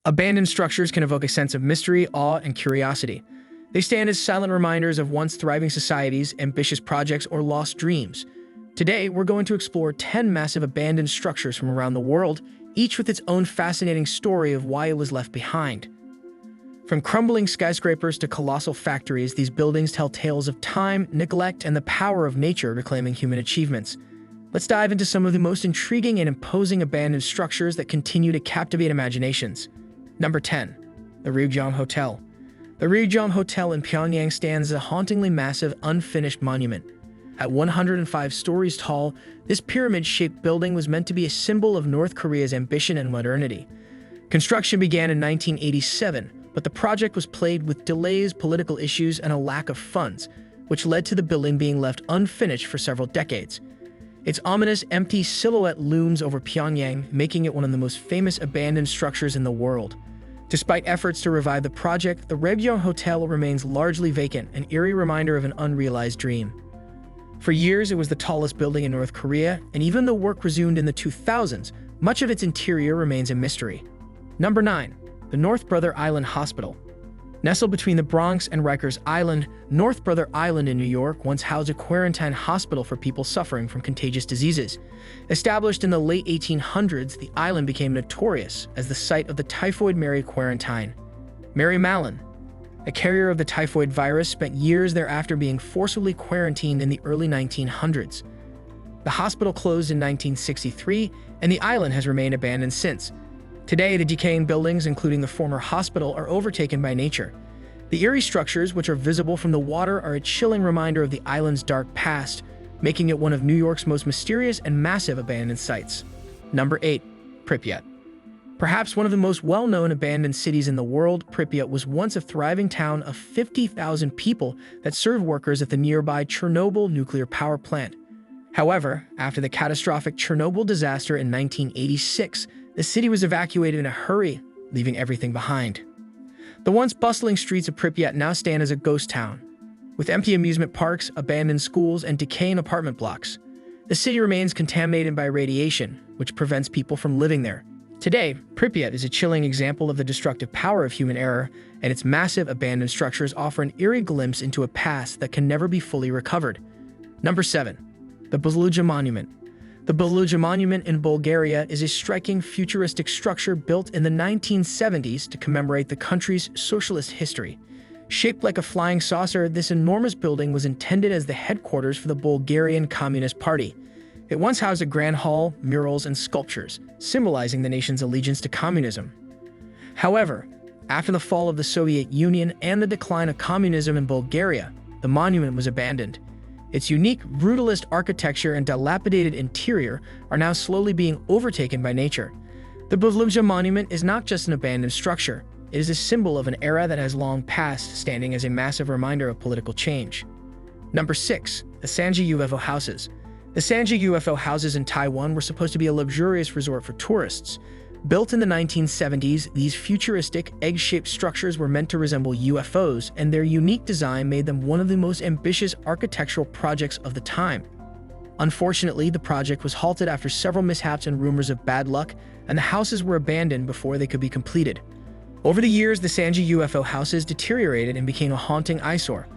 Abandoned structures can evoke a sense of mystery, awe, and curiosity. They stand as silent reminders of once thriving societies, ambitious projects, or lost dreams. Today, we're going to explore 10 massive abandoned structures from around the world, each with its own fascinating story of why it was left behind. From crumbling skyscrapers to colossal factories, these buildings tell tales of time, neglect, and the power of nature reclaiming human achievements. Let's dive into some of the most intriguing and imposing abandoned structures that continue to captivate imaginations. Number 10. The Ryugyong Hotel. The Ryugyong Hotel in Pyongyang stands as a hauntingly massive, unfinished monument. At 105 stories tall, this pyramid-shaped building was meant to be a symbol of North Korea's ambition and modernity. Construction began in 1987, but the project was plagued with delays, political issues, and a lack of funds, which led to the building being left unfinished for several decades. Its ominous, empty silhouette looms over Pyongyang, making it one of the most famous abandoned structures in the world. Despite efforts to revive the project, the Ryugyong Hotel remains largely vacant, an eerie reminder of an unrealized dream. For years, it was the tallest building in North Korea, and even though work resumed in the 2000s, much of its interior remains a mystery. Number 9. The North Brother Island Hospital. Nestled between the Bronx and Rikers Island, North Brother Island in New York once housed a quarantine hospital for people suffering from contagious diseases. Established in the late 1800s, the island became notorious as the site of the typhoid Mary quarantine. Mary Mallon, a carrier of the typhoid virus, spent years thereafter being forcibly quarantined in the early 1900s. The hospital closed in 1963, and the island has remained abandoned since. Today, the decaying buildings, including the former hospital, are overtaken by nature. The eerie structures, which are visible from the water, are a chilling reminder of the island's dark past, making it one of New York's most mysterious and massive abandoned sites. Number 8. Pripyat. Perhaps one of the most well-known abandoned cities in the world, Pripyat was once a thriving town of 50,000 people that served workers at the nearby Chernobyl nuclear power plant. However, after the catastrophic Chernobyl disaster in 1986, the city was evacuated in a hurry, leaving everything behind. The once bustling streets of Pripyat now stand as a ghost town, with empty amusement parks, abandoned schools, and decaying apartment blocks. The city remains contaminated by radiation, which prevents people from living there. Today, Pripyat is a chilling example of the destructive power of human error, and its massive abandoned structures offer an eerie glimpse into a past that can never be fully recovered. Number 7. The Bustling Monument. The Bustling Monument in Bulgaria is a striking futuristic structure built in the 1970s to commemorate the country's socialist history. Shaped like a flying saucer, this enormous building was intended as the headquarters for the Bulgarian Communist Party. It once housed a grand hall, murals, and sculptures, symbolizing the nation's allegiance to communism. However, after the fall of the Soviet Union and the decline of communism in Bulgaria, the monument was abandoned. Its unique, brutalist architecture and dilapidated interior are now slowly being overtaken by nature. The Bustling Monument is not just an abandoned structure, it is a symbol of an era that has long passed, standing as a massive reminder of political change. Number 6. The Sanja UFO Houses. The Sanja UFO houses in Taiwan were supposed to be a luxurious resort for tourists. Built in the 1970s, these futuristic, egg-shaped structures were meant to resemble UFOs, and their unique design made them one of the most ambitious architectural projects of the time. Unfortunately, the project was halted after several mishaps and rumors of bad luck, and the houses were abandoned before they could be completed. Over the years, the Sanja UFO houses deteriorated and became a haunting eyesore.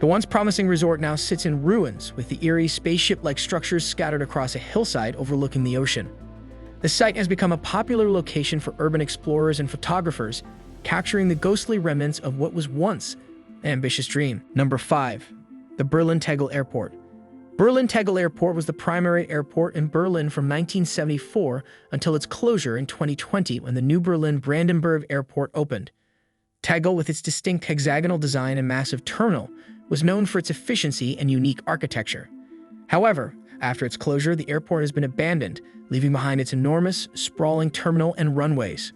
The once promising resort now sits in ruins, with the eerie, spaceship-like structures scattered across a hillside overlooking the ocean. The site has become a popular location for urban explorers and photographers, capturing the ghostly remnants of what was once an ambitious dream. Number 5. The Berlin-Tegel Airport. Berlin-Tegel Airport was the primary airport in Berlin from 1974 until its closure in 2020 when the new Berlin-Brandenburg Airport opened. Tegel, with its distinct hexagonal design and massive terminal, was known for its efficiency and unique architecture. However, after its closure, the airport has been abandoned, leaving behind its enormous, sprawling terminal and runways.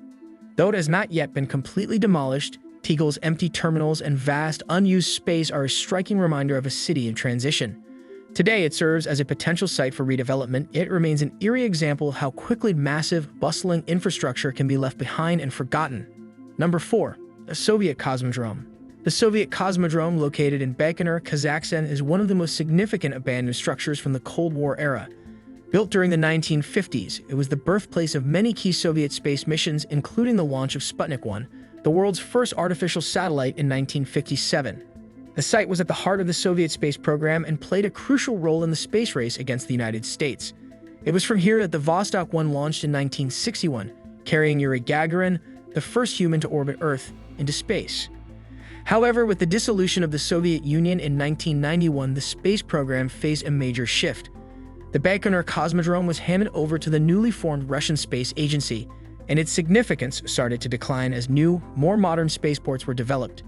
Though it has not yet been completely demolished, Tegel's empty terminals and vast, unused space are a striking reminder of a city in transition. Today, it serves as a potential site for redevelopment. It remains an eerie example of how quickly massive, bustling infrastructure can be left behind and forgotten. Number 4. The Soviet Cosmodrome. The Soviet Cosmodrome, located in Baikonur, Kazakhstan, is one of the most significant abandoned structures from the Cold War era. Built during the 1950s, it was the birthplace of many key Soviet space missions, including the launch of Sputnik 1, the world's first artificial satellite in 1957. The site was at the heart of the Soviet space program and played a crucial role in the space race against the United States. It was from here that the Vostok 1 launched in 1961, carrying Yuri Gagarin, the first human to orbit Earth, into space. However, with the dissolution of the Soviet Union in 1991, the space program faced a major shift. The Baikonur Cosmodrome was handed over to the newly formed Russian Space Agency, and its significance started to decline as new, more modern spaceports were developed.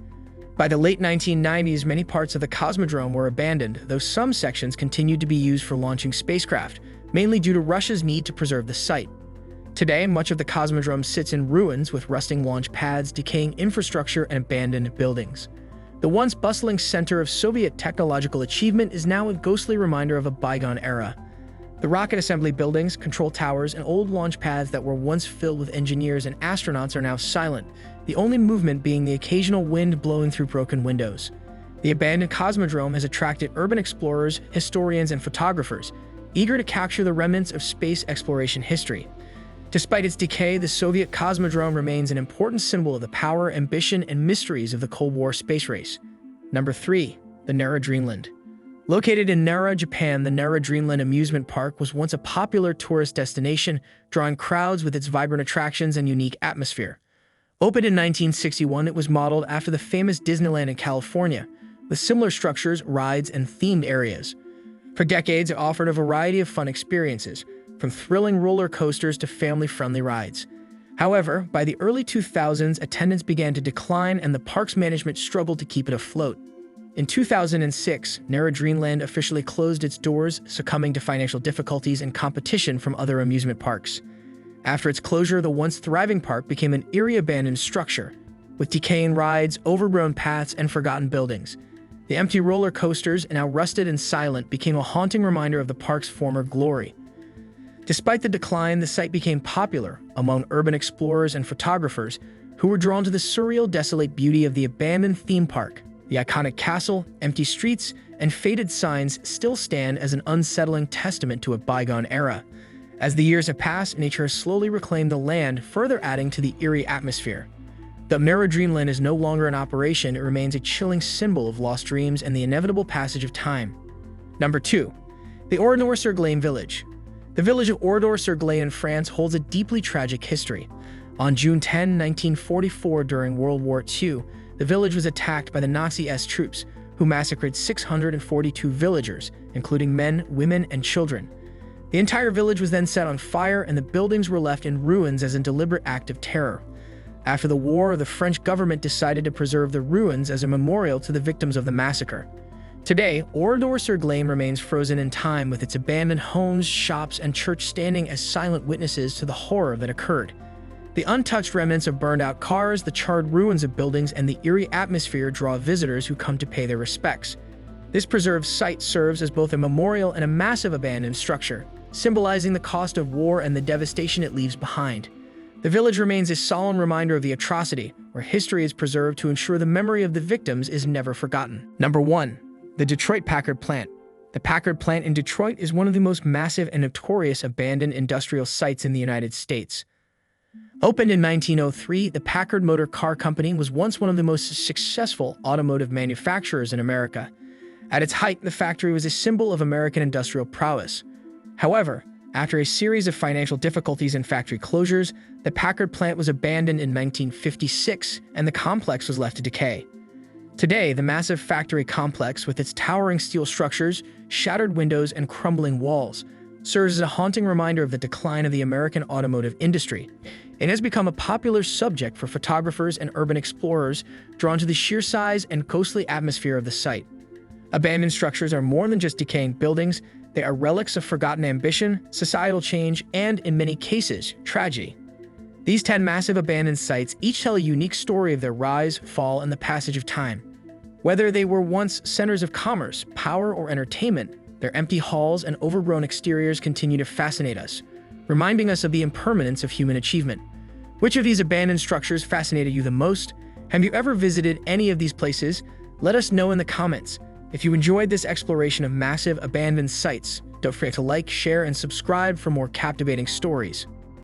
By the late 1990s, many parts of the Cosmodrome were abandoned, though some sections continued to be used for launching spacecraft, mainly due to Russia's need to preserve the site. Today, much of the Cosmodrome sits in ruins with rusting launch pads, decaying infrastructure, and abandoned buildings. The once bustling center of Soviet technological achievement is now a ghostly reminder of a bygone era. The rocket assembly buildings, control towers, and old launch pads that were once filled with engineers and astronauts are now silent, the only movement being the occasional wind blowing through broken windows. The abandoned Cosmodrome has attracted urban explorers, historians, and photographers, eager to capture the remnants of space exploration history. Despite its decay, the Soviet Cosmodrome remains an important symbol of the power, ambition, and mysteries of the Cold War space race. Number 3. The Nara Dreamland. Located in Nara, Japan, the Nara Dreamland amusement park was once a popular tourist destination, drawing crowds with its vibrant attractions and unique atmosphere. Opened in 1961, it was modeled after the famous Disneyland in California, with similar structures, rides, and themed areas. For decades, it offered a variety of fun experiences, from thrilling roller coasters to family-friendly rides. However, by the early 2000s, attendance began to decline and the park's management struggled to keep it afloat. In 2006, Nara Dreamland officially closed its doors, succumbing to financial difficulties and competition from other amusement parks. After its closure, the once thriving park became an eerie abandoned structure, with decaying rides, overgrown paths, and forgotten buildings. The empty roller coasters, now rusted and silent, became a haunting reminder of the park's former glory. Despite the decline, the site became popular among urban explorers and photographers who were drawn to the surreal, desolate beauty of the abandoned theme park. The iconic castle, empty streets, and faded signs still stand as an unsettling testament to a bygone era. As the years have passed, nature has slowly reclaimed the land, further adding to the eerie atmosphere. Though Nara Dreamland is no longer in operation, it remains a chilling symbol of lost dreams and the inevitable passage of time. Number 2. The Oradour-sur-Glane Village. The village of Oradour-sur-Glane in France holds a deeply tragic history. On June 10, 1944, during World War II, the village was attacked by the Nazi SS troops, who massacred 642 villagers, including men, women, and children. The entire village was then set on fire, and the buildings were left in ruins as a deliberate act of terror. After the war, the French government decided to preserve the ruins as a memorial to the victims of the massacre. Today, Oradour-sur-Glane remains frozen in time, with its abandoned homes, shops, and church standing as silent witnesses to the horror that occurred. The untouched remnants of burned-out cars, the charred ruins of buildings, and the eerie atmosphere draw visitors who come to pay their respects. This preserved site serves as both a memorial and a massive abandoned structure, symbolizing the cost of war and the devastation it leaves behind. The village remains a solemn reminder of the atrocity, where history is preserved to ensure the memory of the victims is never forgotten. Number 1. The Detroit Packard Plant. The Packard Plant in Detroit is one of the most massive and notorious abandoned industrial sites in the United States. Opened in 1903, the Packard Motor Car Company was once one of the most successful automotive manufacturers in America. At its height, the factory was a symbol of American industrial prowess. However, after a series of financial difficulties and factory closures, the Packard plant was abandoned in 1956 and the complex was left to decay. Today, the massive factory complex, with its towering steel structures, shattered windows, and crumbling walls, serves as a haunting reminder of the decline of the American automotive industry. It has become a popular subject for photographers and urban explorers drawn to the sheer size and ghostly atmosphere of the site. Abandoned structures are more than just decaying buildings. They are relics of forgotten ambition, societal change, and, in many cases, tragedy. These 10 massive abandoned sites each tell a unique story of their rise, fall, and the passage of time. Whether they were once centers of commerce, power, or entertainment, their empty halls and overgrown exteriors continue to fascinate us, reminding us of the impermanence of human achievement. Which of these abandoned structures fascinated you the most? Have you ever visited any of these places? Let us know in the comments. If you enjoyed this exploration of massive abandoned sites, Don't forget to like, share, and subscribe for more captivating stories.